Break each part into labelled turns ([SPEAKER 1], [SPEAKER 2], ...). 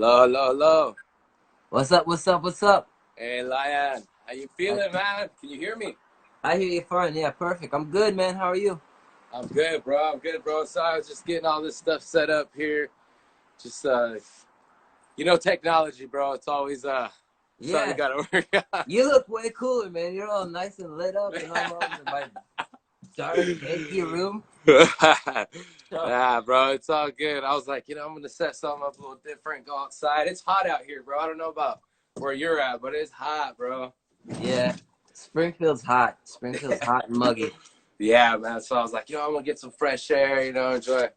[SPEAKER 1] Hello, hello, hello.
[SPEAKER 2] What's up? What's up? What's up?
[SPEAKER 1] Hey, Lion. How you
[SPEAKER 2] I,
[SPEAKER 1] feeling, man? Can you hear me?
[SPEAKER 2] I hear you fine. Yeah, perfect. I'm good, man. How are you?
[SPEAKER 1] I'm good, bro. I'm good, bro. So I was just getting all this stuff set up here. Just, technology, bro. It's always something you
[SPEAKER 2] Yeah,
[SPEAKER 1] gotta work on.
[SPEAKER 2] you look way cooler, man. You're all nice and lit up, and I'm all in my dark, achy room. Oh,
[SPEAKER 1] Yeah, bro. It's all good. I was like, I'm gonna set something up a little different. Go outside. It's hot out here, bro. I don't know about where you're at, but it's hot, bro.
[SPEAKER 2] yeah. Springfield's hot. Springfield's hot and muggy.
[SPEAKER 1] Yeah, man. So I was like, I'm gonna get some fresh air. Enjoy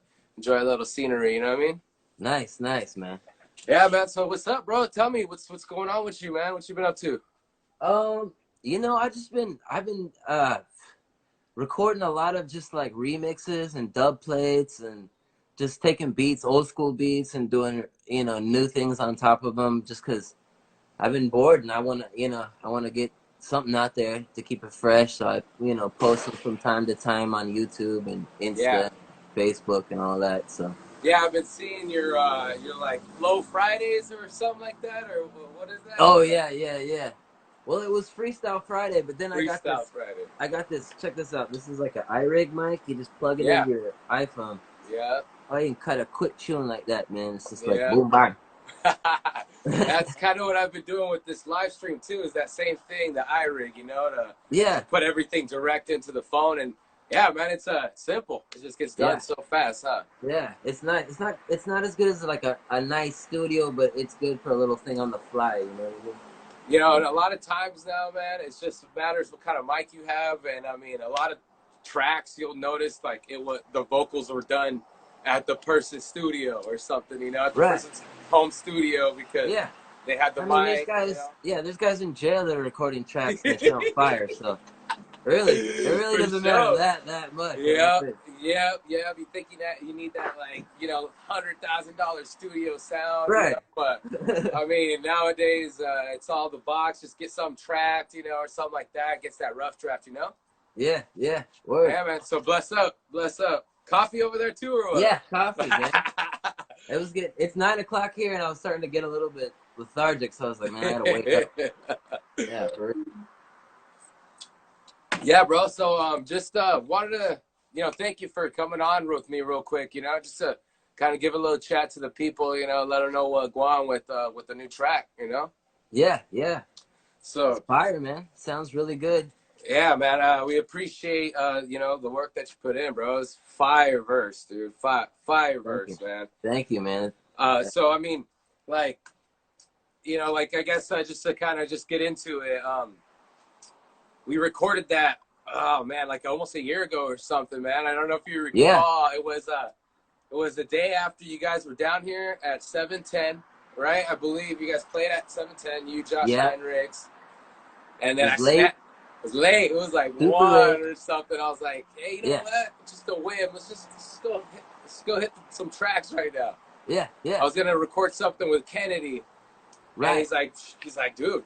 [SPEAKER 1] a little scenery. You know what I mean?
[SPEAKER 2] Nice, nice, man.
[SPEAKER 1] Yeah, man. So what's up, bro? Tell me what's going on with you, man. What you been up to?
[SPEAKER 2] Um, I've been recording a lot of just like remixes and dub plates and just taking beats, old school beats, and doing new things on top of them. Just because I've been bored and I want to get something out there to keep it fresh. So I post them from time to time on YouTube and
[SPEAKER 1] Yeah,
[SPEAKER 2] Insta, Facebook, and all that. So,
[SPEAKER 1] yeah. I've been seeing your like low Fridays or something like that, or what is that?
[SPEAKER 2] oh yeah, yeah, yeah. Well, it was Freestyle Friday, but then
[SPEAKER 1] Freestyle Friday.
[SPEAKER 2] I got this. Check this out. This is like an iRig mic. You just plug it
[SPEAKER 1] Yeah,
[SPEAKER 2] into your iPhone.
[SPEAKER 1] yeah,
[SPEAKER 2] Oh, you can cut a quick tune like that, man. It's just like
[SPEAKER 1] yeah.
[SPEAKER 2] boom, bang.
[SPEAKER 1] That's kind of what I've been doing with this live stream too. Is that same thing, the iRig, to
[SPEAKER 2] Yeah,
[SPEAKER 1] put everything direct into the phone, and yeah, man, it's simple. It just gets done
[SPEAKER 2] yeah.
[SPEAKER 1] so fast, huh?
[SPEAKER 2] Yeah, it's not as good as like a nice studio, but it's good for a little thing on the fly, you know what I mean?
[SPEAKER 1] And a lot of times now, man, it's just matters what kind of mic you have, and I mean, a lot of tracks you'll notice like the vocals were done at the person's studio or something, at the
[SPEAKER 2] Right.
[SPEAKER 1] person's home studio because
[SPEAKER 2] Yeah.
[SPEAKER 1] they had the
[SPEAKER 2] I mean,
[SPEAKER 1] mic.
[SPEAKER 2] there's guys in jail that are recording tracks and that shit on fire, so really, it really
[SPEAKER 1] For
[SPEAKER 2] doesn't matter
[SPEAKER 1] sure.
[SPEAKER 2] that much, I don't
[SPEAKER 1] Yeah,
[SPEAKER 2] think.
[SPEAKER 1] yeah. Be thinking that you need that like $100,000 studio sound,
[SPEAKER 2] Right.
[SPEAKER 1] But I mean nowadays it's all the box. Just get something tracked, or something like that. Gets that rough draft.
[SPEAKER 2] Yeah, yeah. Word.
[SPEAKER 1] Yeah, man. So bless up, bless up. Coffee over there too, or what?
[SPEAKER 2] Yeah, coffee, man. It was good. It's 9 o'clock here and I was starting to get a little bit lethargic, so I was like, man, I gotta wake up. Yeah, for real.
[SPEAKER 1] Yeah, bro. So just wanted to thank you for coming on with me real quick. Just to kind of give a little chat to the people. Let them know what going on with the new track.
[SPEAKER 2] Yeah, yeah. It's
[SPEAKER 1] So
[SPEAKER 2] fire, man. Sounds really good.
[SPEAKER 1] yeah, man. We appreciate the work that you put in, bro. It's fire verse, dude. Fire
[SPEAKER 2] Thank you.
[SPEAKER 1] verse, man.
[SPEAKER 2] Thank you, man.
[SPEAKER 1] So I mean, like like I guess just to kind of just get into it. We recorded that. Oh man, like almost a year ago or something, man. I don't know if you
[SPEAKER 2] Yeah.
[SPEAKER 1] recall. It was the day after you guys were down here at 710, right? I believe you guys played at 710. You, Josh
[SPEAKER 2] Yeah.
[SPEAKER 1] Heinrichs, and
[SPEAKER 2] It
[SPEAKER 1] then
[SPEAKER 2] was late.
[SPEAKER 1] it was late. It was like
[SPEAKER 2] Super
[SPEAKER 1] one
[SPEAKER 2] late.
[SPEAKER 1] or something. I was like, hey, you know
[SPEAKER 2] Yeah.
[SPEAKER 1] what? Just a whim. Let's go hit some tracks right now.
[SPEAKER 2] Yeah.
[SPEAKER 1] I
[SPEAKER 2] Yeah.
[SPEAKER 1] was gonna record something with Kennedy, and
[SPEAKER 2] Right.
[SPEAKER 1] he's like, dude,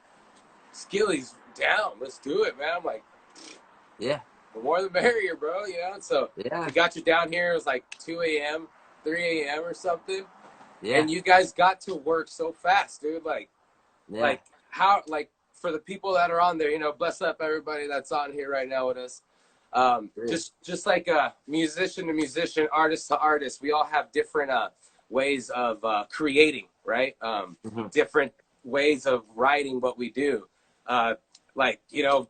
[SPEAKER 1] Skilly's down. Let's do it, man. I'm like,
[SPEAKER 2] Yeah.
[SPEAKER 1] the more the merrier, bro. So we
[SPEAKER 2] Yeah.
[SPEAKER 1] got you down here. It was like 2 a.m., 3 a.m. or something,
[SPEAKER 2] Yeah.
[SPEAKER 1] and you guys got to work so fast, dude.
[SPEAKER 2] Yeah.
[SPEAKER 1] Like how, like for the people that are on there, bless up everybody that's on here right now with us.
[SPEAKER 2] Great.
[SPEAKER 1] Just like a musician to musician, artist to artist, we all have different ways of creating, right?
[SPEAKER 2] Hmm.
[SPEAKER 1] Different ways of writing what we do. Uh,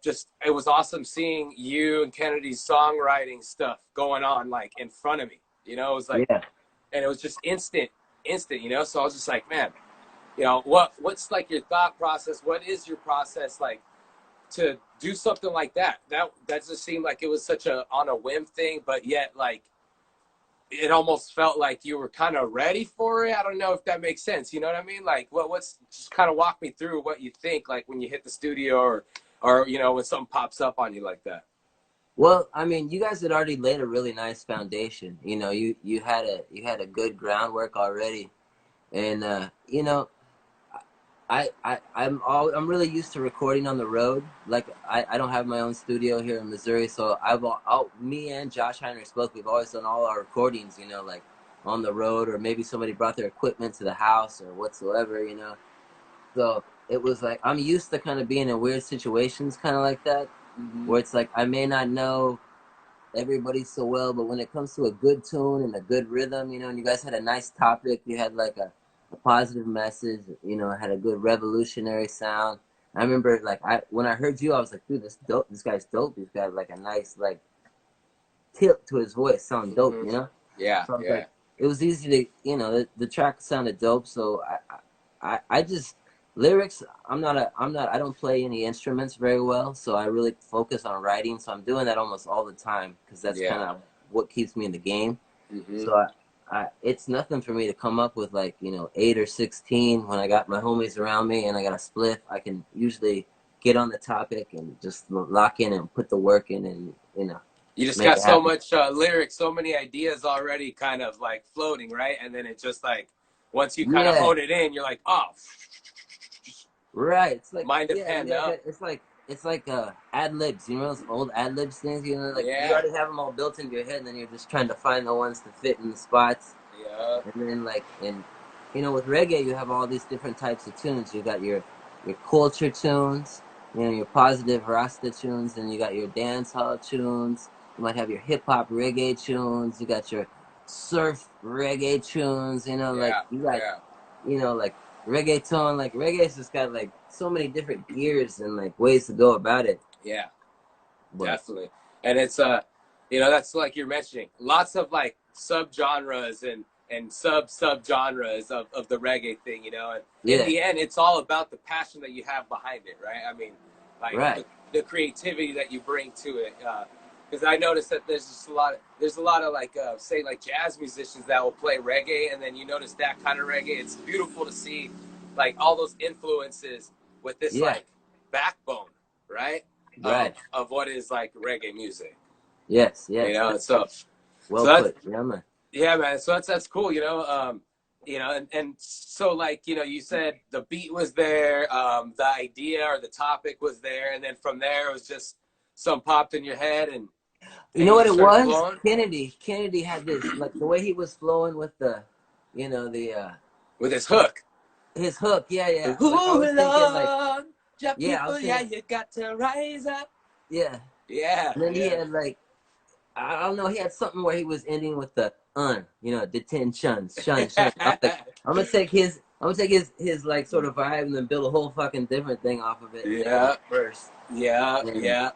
[SPEAKER 1] just it was awesome seeing you and Kennedy's songwriting stuff going on like in front of me. It was like,
[SPEAKER 2] Yeah.
[SPEAKER 1] and it was just instant. So I was just like, man, what's like your thought process? What is your process like to do something like that? That just seemed like it was such a on a whim thing, but yet like it almost felt like you were kind of ready for it. I don't know if that makes sense. You know what I mean? Like what's just kind of walk me through what you think like when you hit the studio or when something pops up on you like that.
[SPEAKER 2] Well, I mean, you guys had already laid a really nice foundation. You had a good groundwork already, and I'm really used to recording on the road. Like I don't have my own studio here in Missouri, so me and Josh Heinrich both, we've always done all our recordings, like on the road, or maybe somebody brought their equipment to the house or whatsoever, you know. So it was like I'm used to kind of being in weird situations, kind of like that,
[SPEAKER 1] Mm-hmm.
[SPEAKER 2] where it's like I may not know everybody so well, but when it comes to a good tune and a good rhythm, you know, and you guys had a nice topic, you had like a positive message, you know, had a good revolutionary sound. I remember like when I heard you, I was like, dude, this dope. This guy's dope. He's got like a nice like tip to his voice, sound dope,
[SPEAKER 1] Mm-hmm.
[SPEAKER 2] you know.
[SPEAKER 1] Yeah,
[SPEAKER 2] So I was
[SPEAKER 1] yeah,
[SPEAKER 2] like, it was easy to, you know, the track sounded dope. So I just lyrics. I don't play any instruments very well, so I really focus on writing. So I'm doing that almost all the time because that's
[SPEAKER 1] yeah.
[SPEAKER 2] kind of what keeps me in the game.
[SPEAKER 1] Mm-hmm.
[SPEAKER 2] So it's nothing for me to come up with like, you know, 8 or 16 when I got my homies around me and I got a spliff. I can usually get on the topic and just lock in and put the work in and, you know,
[SPEAKER 1] You just
[SPEAKER 2] make
[SPEAKER 1] got
[SPEAKER 2] it
[SPEAKER 1] so
[SPEAKER 2] happen.
[SPEAKER 1] much lyrics, so many ideas already kind of like floating, right? And then it just like, once you kind of
[SPEAKER 2] Yeah.
[SPEAKER 1] hone it in, you're like, oh,
[SPEAKER 2] Right. It's like,
[SPEAKER 1] mind
[SPEAKER 2] yeah,
[SPEAKER 1] depend, huh?
[SPEAKER 2] it's like ad libs, you know, those old ad libs things, you know, like you
[SPEAKER 1] Yeah,
[SPEAKER 2] already have them all built into your head, and then you're just trying to find the ones to fit in the spots.
[SPEAKER 1] yeah,
[SPEAKER 2] And then like, and you know, with reggae, you have all these different types of tunes. You got your culture tunes, you know, your positive Rasta tunes, and you got your dance hall tunes. You might have your hip hop reggae tunes. You got your surf reggae tunes. You know, like
[SPEAKER 1] yeah,
[SPEAKER 2] you got,
[SPEAKER 1] yeah,
[SPEAKER 2] you know, like reggaeton. Like reggae's just got like so many different gears and like ways to go about it.
[SPEAKER 1] yeah,
[SPEAKER 2] But
[SPEAKER 1] definitely. And it's you know, that's like you're mentioning, lots of like subgenres and sub genres of the reggae thing, you know. And in
[SPEAKER 2] yeah,
[SPEAKER 1] the end, it's all about the passion that you have behind it, right? I mean, like
[SPEAKER 2] right.
[SPEAKER 1] the creativity that you bring to it. Because I noticed that there's a lot of like say like jazz musicians that will play reggae, and then you notice that kind of reggae. It's beautiful to see like all those influences with this
[SPEAKER 2] Yeah,
[SPEAKER 1] like backbone, right?
[SPEAKER 2] right.
[SPEAKER 1] Of what is like reggae music,
[SPEAKER 2] Yes,
[SPEAKER 1] you
[SPEAKER 2] yes.
[SPEAKER 1] know. So
[SPEAKER 2] Well
[SPEAKER 1] that's
[SPEAKER 2] put. Yeah, man.
[SPEAKER 1] yeah, man. So that's cool, you know, and so like you know, you said the beat was there, the idea or the topic was there, and then from there it was just some popped in your head,
[SPEAKER 2] You
[SPEAKER 1] and
[SPEAKER 2] know
[SPEAKER 1] you
[SPEAKER 2] what
[SPEAKER 1] just
[SPEAKER 2] it
[SPEAKER 1] started
[SPEAKER 2] was?
[SPEAKER 1] flowing
[SPEAKER 2] Kennedy had this like the way he was flowing with the, you know, the
[SPEAKER 1] with his hook.
[SPEAKER 2] his hook. Yeah, yeah. Like I
[SPEAKER 1] Ooh,
[SPEAKER 2] was thinking like,
[SPEAKER 1] Lord, your
[SPEAKER 2] yeah, I
[SPEAKER 1] people,
[SPEAKER 2] was
[SPEAKER 1] yeah,
[SPEAKER 2] thinking,
[SPEAKER 1] you got to rise up.
[SPEAKER 2] yeah.
[SPEAKER 1] Yeah,
[SPEAKER 2] And then he
[SPEAKER 1] yeah.
[SPEAKER 2] had like I don't know, he had something where he was ending with the you know, detention, shun. I was like, I'm gonna take his like sort of vibe and then build a whole fucking different thing off of it and make it
[SPEAKER 1] Yeah,
[SPEAKER 2] my first.
[SPEAKER 1] yeah,
[SPEAKER 2] And
[SPEAKER 1] yeah.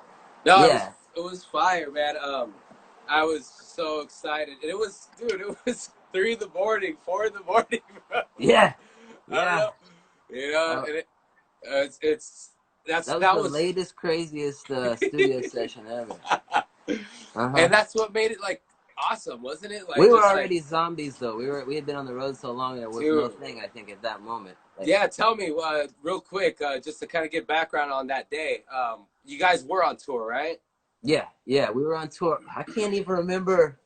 [SPEAKER 1] No,
[SPEAKER 2] yeah,
[SPEAKER 1] it was fire, man. I was so excited, and it was, dude. It was 3 in the morning, 4 in the morning, bro.
[SPEAKER 2] yeah,
[SPEAKER 1] I don't
[SPEAKER 2] yeah.
[SPEAKER 1] know, you know,
[SPEAKER 2] Uh,
[SPEAKER 1] and it's
[SPEAKER 2] that was
[SPEAKER 1] that
[SPEAKER 2] the
[SPEAKER 1] was,
[SPEAKER 2] latest, craziest studio session ever. Uh-huh.
[SPEAKER 1] and that's what made it like awesome, wasn't it?
[SPEAKER 2] We
[SPEAKER 1] Like
[SPEAKER 2] were
[SPEAKER 1] just like,
[SPEAKER 2] already zombies though. We had been on the road so long there was no
[SPEAKER 1] dude.
[SPEAKER 2] thing I think at that moment. Like
[SPEAKER 1] Yeah, tell me real quick, just to kind of get background on that day. You guys were on tour, right?
[SPEAKER 2] yeah, yeah, we were on tour. I can't even remember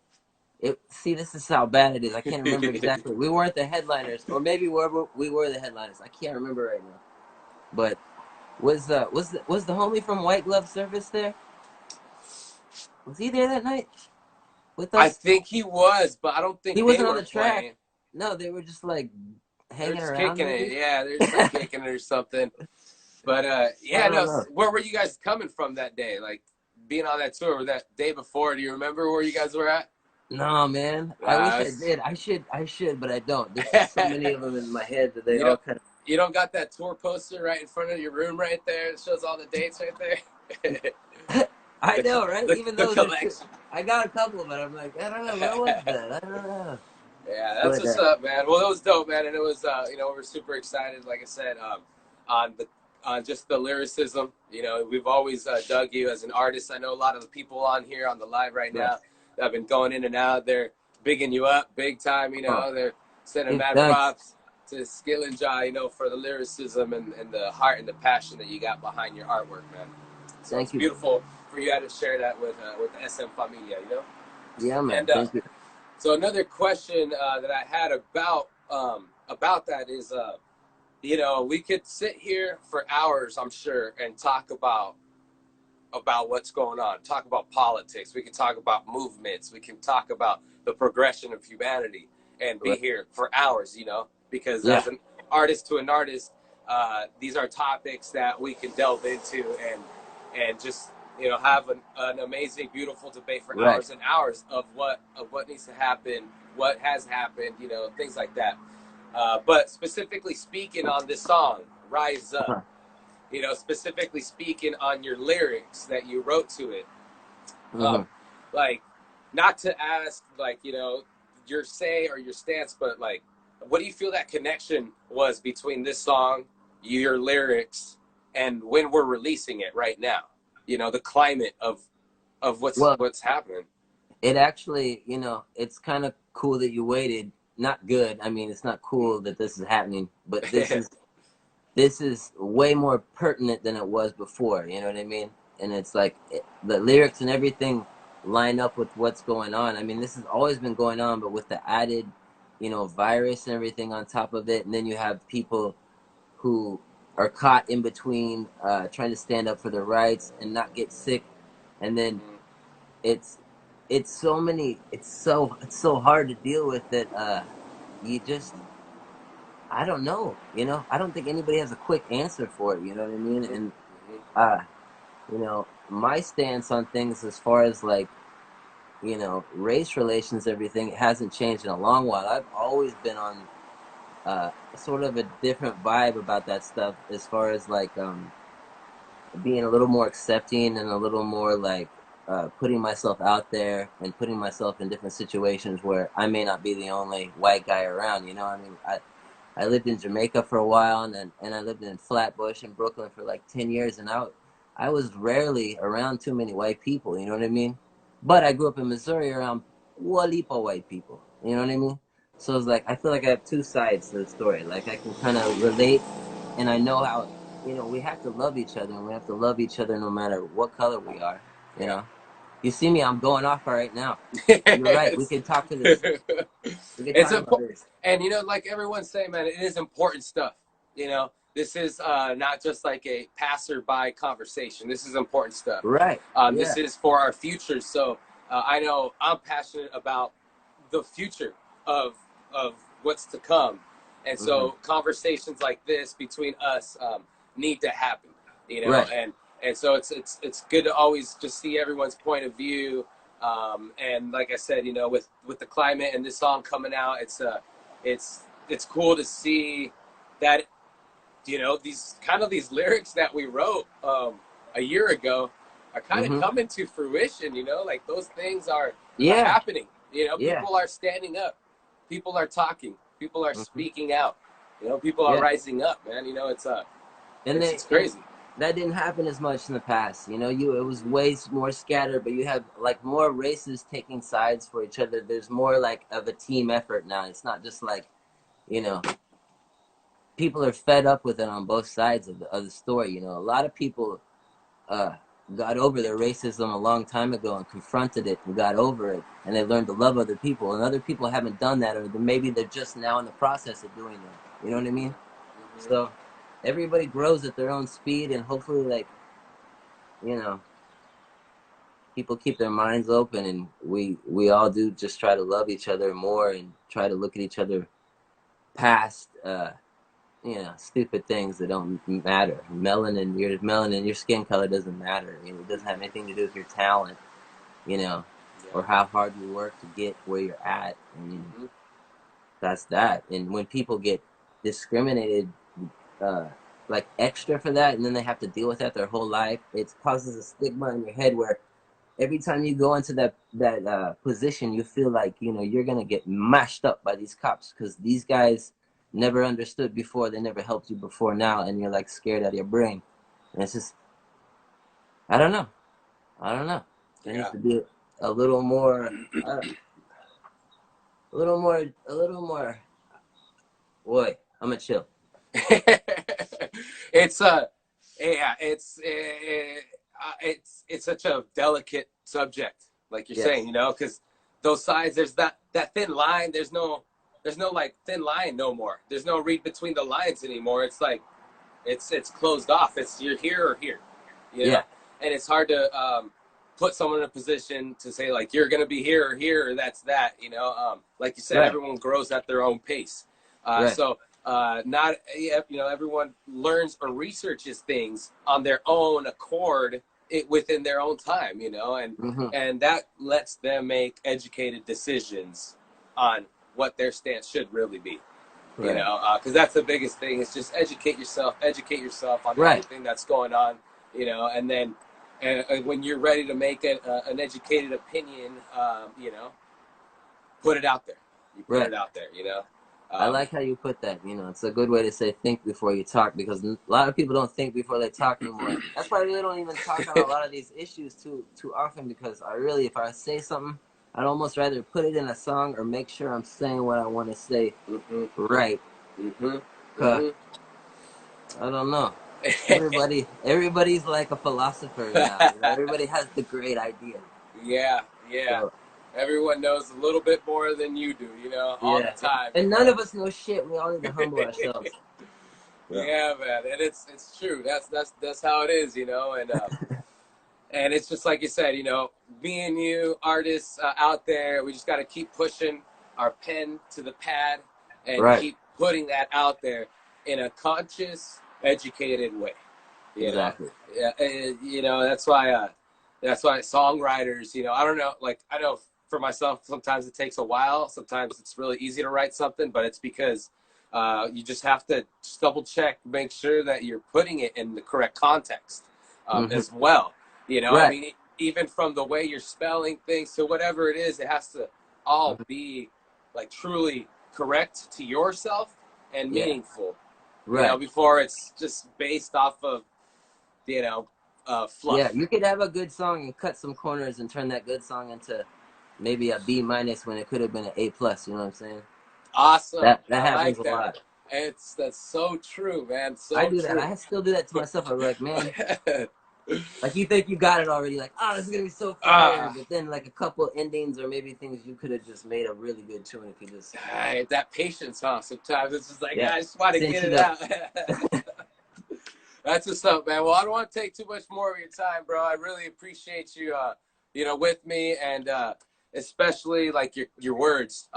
[SPEAKER 2] it. See, this is how bad it is. I can't remember exactly. We weren't the headliners, or maybe we were the headliners. I can't remember right now. But was the homie from White Glove Service there? Was he there that night with
[SPEAKER 1] I
[SPEAKER 2] us?
[SPEAKER 1] think he was, but I don't
[SPEAKER 2] He
[SPEAKER 1] think they
[SPEAKER 2] wasn't on
[SPEAKER 1] were
[SPEAKER 2] the track.
[SPEAKER 1] playing.
[SPEAKER 2] No, they were just like
[SPEAKER 1] They're
[SPEAKER 2] hanging
[SPEAKER 1] just
[SPEAKER 2] around,
[SPEAKER 1] kicking it.
[SPEAKER 2] maybe.
[SPEAKER 1] Yeah, they're just like kicking it or something. But
[SPEAKER 2] I
[SPEAKER 1] yeah,
[SPEAKER 2] don't
[SPEAKER 1] no.
[SPEAKER 2] know.
[SPEAKER 1] Where were you guys coming from that day? Like being on that tour that day before? Do you remember where you guys were at?
[SPEAKER 2] No, man. I wish I
[SPEAKER 1] It's-
[SPEAKER 2] did. I should, but I don't. There's just so many of them in my head that they
[SPEAKER 1] you
[SPEAKER 2] all
[SPEAKER 1] don't
[SPEAKER 2] kind
[SPEAKER 1] you don't got that tour poster right in front of your room right there. It shows all the dates right there.
[SPEAKER 2] of. I know, right? Even
[SPEAKER 1] The
[SPEAKER 2] though there's two,
[SPEAKER 1] collection.
[SPEAKER 2] I got a couple, but I'm like, I don't know, where was that? I don't know.
[SPEAKER 1] Yeah, that's
[SPEAKER 2] But
[SPEAKER 1] what's up, man. Well, it was dope, man, and it was, you know, we're super excited. Like I said, on the on just the lyricism. You know, we've always dug you as an artist. I know a lot of the people on here on the live right
[SPEAKER 2] right.
[SPEAKER 1] now that have been going in and out. They're bigging you up big time. You
[SPEAKER 2] Oh,
[SPEAKER 1] know, they're sending
[SPEAKER 2] hey,
[SPEAKER 1] mad
[SPEAKER 2] thanks.
[SPEAKER 1] props to Skillinjah, you know, for the lyricism and the heart and the passion that you got behind your artwork, man. So it's
[SPEAKER 2] Thank you.
[SPEAKER 1] beautiful for you to share that with the SM Familia, you know.
[SPEAKER 2] Yeah, man.
[SPEAKER 1] And
[SPEAKER 2] Thank you.
[SPEAKER 1] so another question that I had about that is, you know, we could sit here for hours, I'm sure, and talk about what's going on. Talk about politics. We can talk about movements. We can talk about the progression of humanity. and be
[SPEAKER 2] Right.
[SPEAKER 1] here for hours, you know, because
[SPEAKER 2] Yeah.
[SPEAKER 1] as an artist to an artist, these are topics that we can delve into and just, you know, have an amazing, beautiful debate for
[SPEAKER 2] Right.
[SPEAKER 1] hours and hours of what needs to happen, what has happened, you know, things like that. But specifically speaking on this song, Rise Up,
[SPEAKER 2] Uh-huh.
[SPEAKER 1] you know, specifically speaking on your lyrics that you wrote to it,
[SPEAKER 2] Mm-hmm.
[SPEAKER 1] um, like, not to ask, like, you know, your say or your stance, but like, what do you feel that connection was between this song, your lyrics, and when we're releasing it right now? You know, the climate of
[SPEAKER 2] Well,
[SPEAKER 1] what's happening.
[SPEAKER 2] it actually, you know, it's kind of cool that you waited. Not good. I mean, it's not cool that this is happening, but this is way more pertinent than it was before. You know what I mean? And it's like the lyrics and everything line up with what's going on. I mean, this has always been going on, but with the added, you know, virus and everything on top of it, and then you have people who are caught in between, trying to stand up for their rights and not get sick, and then it's so many. It's so hard to deal with that. You just I don't know. You know, I don't think anybody has a quick answer for it. You know what I mean? And uh, you know, my stance on things as far as like, you know, race relations, everything, it hasn't changed in a long while. I've always been on sort of a different vibe about that stuff as far as like being a little more accepting and a little more like putting myself out there and putting myself in different situations where I may not be the only white guy around. You know, I mean, I lived in Jamaica for a while, and I lived in Flatbush in Brooklyn for like 10 years, and I was rarely around too many white people. You know what I mean? But I grew up in Missouri around Walipa white people. You know what I mean? So it's like I feel like I have two sides to the story. Like I can kind of relate, and I know how, you know, we have to love each other, and we have to love each other no matter what color we are. You
[SPEAKER 1] Yeah.
[SPEAKER 2] know, you see me, I'm going off right now. You're right. We
[SPEAKER 1] it's
[SPEAKER 2] can talk to this. We can
[SPEAKER 1] it's
[SPEAKER 2] talk about
[SPEAKER 1] important,
[SPEAKER 2] this.
[SPEAKER 1] and you know, like everyone's saying, man, it is important stuff. You know, this is not just like a passerby conversation. This is important stuff.
[SPEAKER 2] Right.
[SPEAKER 1] This
[SPEAKER 2] Yeah.
[SPEAKER 1] is for our future. So I know I'm passionate about the future of what's to come, and
[SPEAKER 2] Hmm.
[SPEAKER 1] so conversations like this between us need to happen. You know,
[SPEAKER 2] Right.
[SPEAKER 1] and so it's good to always just see everyone's point of view. And like I said, you know, with the climate and this song coming out, it's cool to see that, you know, these lyrics that we wrote a year ago are kind of
[SPEAKER 2] Hmm.
[SPEAKER 1] coming to fruition. You know, like those things are
[SPEAKER 2] Yeah.
[SPEAKER 1] happening. You know,
[SPEAKER 2] Yeah.
[SPEAKER 1] people are standing up, people are talking, people are
[SPEAKER 2] Hmm.
[SPEAKER 1] speaking out. You know, people are
[SPEAKER 2] Yeah.
[SPEAKER 1] rising up, man. You know,
[SPEAKER 2] And
[SPEAKER 1] it's
[SPEAKER 2] and
[SPEAKER 1] crazy.
[SPEAKER 2] that didn't happen as much in the past. You know, it was way more scattered, but you have like more races taking sides for each other. There's more like of a team effort now. It's not just like, you know, people are fed up with it on both sides of the story. You know, a lot of people uh, got over their racism a long time ago and confronted it and got over it, and they learned to love other people. And other people haven't done that, or maybe they're just now in the process of doing that. You know what I mean? So everybody grows at their own speed, and hopefully, like, you know, people keep their minds open, and we all do just try to love each other more and try to look at each other past you know, stupid things that don't matter. Melanin, your skin color doesn't matter. You know, it doesn't have anything to do with your talent, you know,
[SPEAKER 1] Yeah.
[SPEAKER 2] or how hard you work to get where you're at. I mean,
[SPEAKER 1] Mhm.
[SPEAKER 2] that's that. And when people get discriminated, uh, like extra for that, and then they have to deal with that their whole life, it causes a stigma in your head where every time you go into that position, you feel like, you know, you're gonna get mashed up by these cops because these guys never understood before, they never helped you before now, and you're like scared out of your brain. And it's just, I don't know, I don't know. There needs
[SPEAKER 1] Yeah.
[SPEAKER 2] to be a little more, a little more, a little more. Boy, I'm gonna chill.
[SPEAKER 1] it's yeah, it's such a delicate subject, like you're saying,
[SPEAKER 2] Yes.
[SPEAKER 1] you know, because those sides, there's that thin line. There's no like thin line no more. There's no read between the lines anymore. It's like it's closed off. It's you're here or here, you know,
[SPEAKER 2] Yeah.
[SPEAKER 1] and it's hard to put someone in a position to say like, you're going to be here or here, or that's that, you know. Like you said,
[SPEAKER 2] Right.
[SPEAKER 1] everyone grows at their own pace.
[SPEAKER 2] Right.
[SPEAKER 1] So not, you know, everyone learns or researches things on their own accord within their own time, you know, and that lets them make educated decisions on what their stance should really be.
[SPEAKER 2] Right.
[SPEAKER 1] You know, because that's the biggest thing, is just educate yourself on
[SPEAKER 2] Right.
[SPEAKER 1] everything that's going on, you know, and then when you're ready to make an educated opinion, you know, put it out there. You put
[SPEAKER 2] Right.
[SPEAKER 1] it out there, you know.
[SPEAKER 2] I like how you put that. You know, it's a good way to say think before you talk, because a lot of people don't think before they talk anymore. That's why I really don't even talk on a lot of these issues too often, because I really, if I say something, I'd almost rather put it in a song or make sure I'm saying what I want to say right. I don't know. Everybody's like a philosopher now. You know, everybody has the great idea.
[SPEAKER 1] Yeah.
[SPEAKER 2] So,
[SPEAKER 1] Everyone knows a little bit more than you do, you know, all the time.
[SPEAKER 2] And none of us know shit. We all need to humble ourselves.
[SPEAKER 1] Yeah, man, and it's true. That's how it is, you know, and it's just like you said, you know, me and you artists out there, we just got to keep pushing our pen to the pad and keep putting that out there in a conscious, educated way. You know? Yeah, and, you know, that's why songwriters, you know, I don't know, like, I know for myself, sometimes it takes a while. Sometimes it's really easy to write something, but it's because you just have to just double check, make sure that you're putting it in the correct context as well. You know, I mean, even from the way you're spelling things to whatever it is, it has to all be like truly correct to yourself and meaningful. You know, before it's just based off of, you know, fluff.
[SPEAKER 2] Yeah, you could have a good song and cut some corners and turn that good song into maybe a B- when it could have been an A+. You know what I'm saying?
[SPEAKER 1] Awesome.
[SPEAKER 2] That happens a lot.
[SPEAKER 1] That's so true, man. So
[SPEAKER 2] I do
[SPEAKER 1] true.
[SPEAKER 2] that. I still do that to myself. I'm like, man, like you think you got it already. Like, oh, this is gonna be so fire. But then like a couple endings or maybe things you could have just made a really good tune if you just.
[SPEAKER 1] That patience, huh? Sometimes it's just like, I just want to get it out. That's what's up, man. Well, I don't want to take too much more of your time, bro. I really appreciate you, you know, with me, and especially like your words,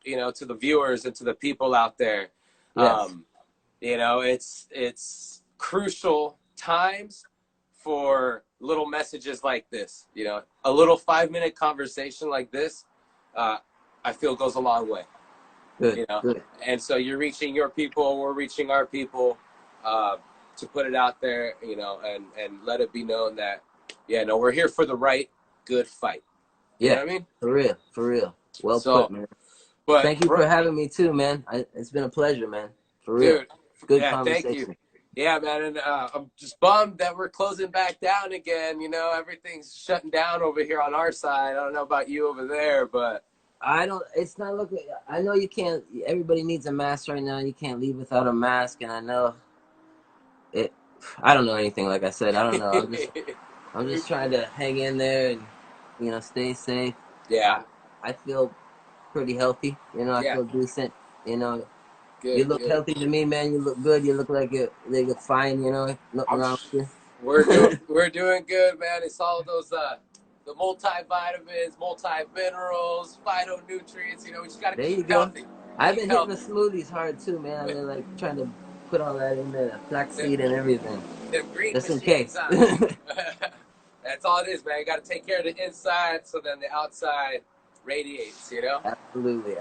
[SPEAKER 1] you know, to the viewers and to the people out there. You know, it's crucial times for little messages like this. You know, a little 5-minute conversation like this, I feel goes a long way. You know, and so you're reaching your people, we're reaching our people. To put it out there, you know, and let it be known that, we're here for the right, good fight. You know what I mean?
[SPEAKER 2] For real. Well put, man. But thank you for having me too, man. It's been a pleasure, man. For real.
[SPEAKER 1] Dude,
[SPEAKER 2] good conversation.
[SPEAKER 1] Thank you. Yeah, man, and I'm just bummed that we're closing back down again. You know, everything's shutting down over here on our side. I don't know about you over there, but
[SPEAKER 2] it's not looking. I know you can't. Everybody needs a mask right now. You can't leave without a mask, and I know. I don't know anything, like I said. I don't know. I'm just trying to hang in there and, you know, stay safe.
[SPEAKER 1] Yeah.
[SPEAKER 2] I feel pretty healthy. You know, I feel decent. You know, you look healthy to me, man. You look good. You look like you look fine. You know, nothing wrong with you.
[SPEAKER 1] We're doing good, man. It's all those the multivitamins, multi-minerals, phytonutrients. You know, we just gotta keep healthy.
[SPEAKER 2] I've been hitting the smoothies hard too, man. I've been like trying to put all that in there, the flaxseed and everything.
[SPEAKER 1] Them green
[SPEAKER 2] just in
[SPEAKER 1] machines,
[SPEAKER 2] case.
[SPEAKER 1] That's all it is, man. You got to take care of the inside so then the outside radiates, you know?
[SPEAKER 2] Absolutely.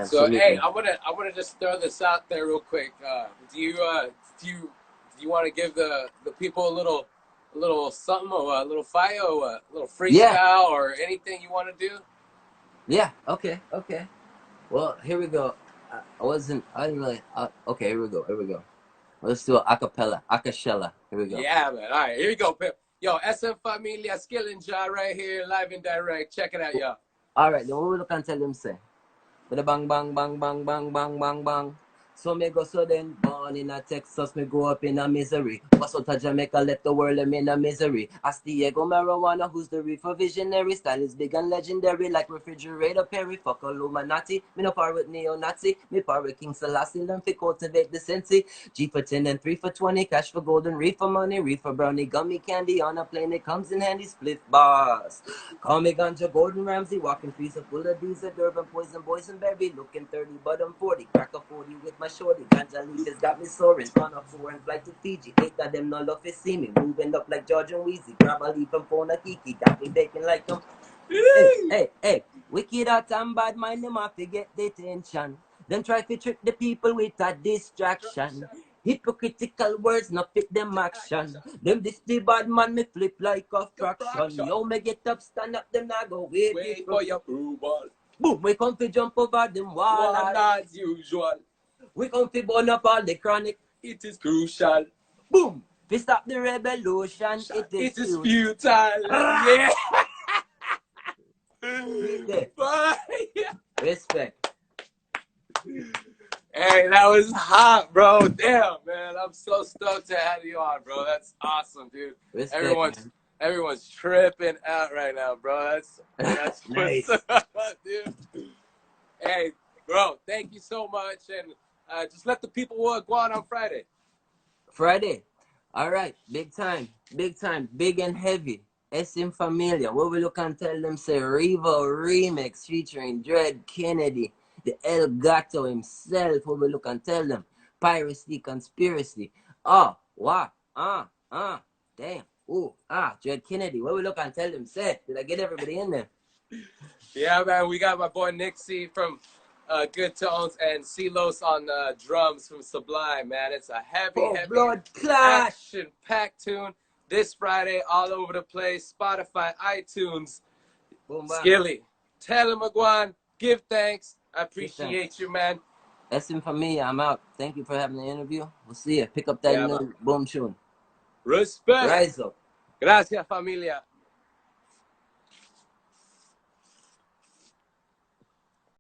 [SPEAKER 1] So, hey, I want to just throw this out there real quick. Do you want to give the people a little something, or a little fire, or a little freestyle, or anything you want to do?
[SPEAKER 2] Yeah. Okay. Well, here we go. I didn't really. Okay, here we go. Let's do an acapella. Here we go.
[SPEAKER 1] Yeah, man. All right, here we go, Pip. Yo, SM Familia Skillinjah right here, live and direct. Check it out, y'all.
[SPEAKER 2] All right, then what we can tell them say? With a bang, bang, bang, bang, bang, bang, bang, bang. So me go so then born in a Texas, me grow up in a misery. Bust out of Jamaica, left the world, I'm in a misery. As Diego Marijuana, who's the reefer visionary. Style is big and legendary, like refrigerator Perry. Fuck Illuminati, me no par with neo-Nazi. Me par with King Selassie, learn to cultivate the sensi. G for 10 and 3 for 20, cash for golden, reefer money, reefer brownie, gummy candy. On a plane, it comes in handy, split bars. Call me Ganja, Gordon Ramsay, walking freezer full of diesel, Durban, poison, boysenberry. Looking 30, but I'm 40, crack a 40 with my shorty. Ganja leaf has got me soaring. On a foreign flight to Fiji. 8 of them no love to see me. Moving up like George and Wheezy. Grab a leaf and phone a kiki. Got me baking like them. Hey. Wicked out and bad mind them off to get the attention. Then try to trick the people with a distraction. Hypocritical words not fit them action. Them this the bad man me flip like a fraction. Yo me get up, stand up, them not go wait
[SPEAKER 1] for your approval.
[SPEAKER 2] Boom, we come to jump over them wall
[SPEAKER 1] as usual.
[SPEAKER 2] We come to burn up all the chronic.
[SPEAKER 1] It is crucial.
[SPEAKER 2] Boom, we stop the revolution. It is
[SPEAKER 1] futile. Yeah.
[SPEAKER 2] Respect.
[SPEAKER 1] Hey, that was hot, bro. Damn, man. I'm so stoked to have you on, bro. That's awesome, dude.
[SPEAKER 2] Respect,
[SPEAKER 1] everyone's tripping out right now, bro. That's
[SPEAKER 2] nice.
[SPEAKER 1] What's up, dude. Hey, bro, thank you so much. And just let the people go on Friday.
[SPEAKER 2] Friday. All right. Big time. Big and heavy. Sin Familia. What we look and tell them say Revo remix featuring Dread Kennedy. The El Gato himself. What we look and tell them. Piracy Conspiracy. Oh, wow. Damn. Ooh, Dread Kennedy. What we look and tell them say. Did I get everybody in there?
[SPEAKER 1] Yeah, man. We got my boy Nixie from Good Tones and Silos on drums from Sublime, man. It's a heavy
[SPEAKER 2] blood clash,
[SPEAKER 1] action-packed tune. This Friday, all over the place. Spotify, iTunes.
[SPEAKER 2] Boom,
[SPEAKER 1] Skilly, tell him, Agwan, give thanks. I appreciate you, man.
[SPEAKER 2] Sin Familia, I'm out. Thank you for having the interview. We'll see you. Pick up that new boom tune.
[SPEAKER 1] Respect.
[SPEAKER 2] Rise up.
[SPEAKER 1] Gracias, familia.